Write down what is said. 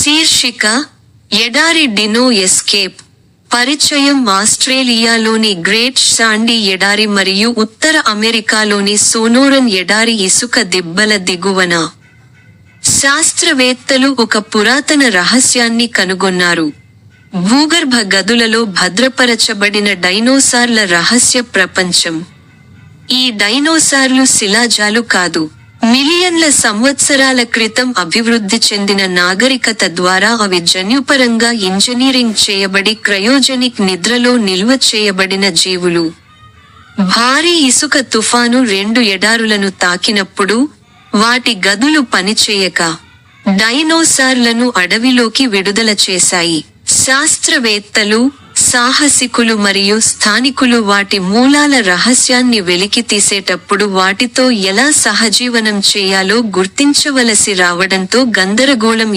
శీర్షిక ఎడారి Dino escape. పరిచయం. ఆస్ట్రేలియాలోని గ్రేట్ శాండీ ఎడారి మరియు ఉత్తర అమెరికాలోని సోనోరన్ ఎడారి ఇసుక దిబ్బల దిగువన శాస్త్రవేత్తలు ఒక పురాతన రహస్యాన్ని కనుగొన్నారు. భూగర్భ గదులలో భద్రపరచబడిన డైనోసార్ల రహస్య ప్రపంచం. ఈ డైనోసార్లు శిలాజాలు కాదు. మిలియన్ల సంవత్సరాల క్రితం అభివృద్ధి చెందిన నాగరికత ద్వారా అవి జన్యుపరంగా ఇంజనీరింగ్ చేయబడి క్రయోజెనిక్ నిద్రలో నిల్వ చేయబడిన జీవులు. భారీ ఇసుక తుఫాను 2 ఎడారులను తాకినప్పుడు, వాటి గదులు పనిచేయక, డైనోసార్లను అడవిలోకి విడుదల చేశాయి. శాస్త్రవేత్తలు, సాహసికులు మరియు స్థానికులు వాటి మూలాల రహస్యాన్ని వెలికితీసేటప్పుడు వాటితో ఎలా సహజీవనం చేయాలో గుర్తించవలసి రావడంతో గందరగోళం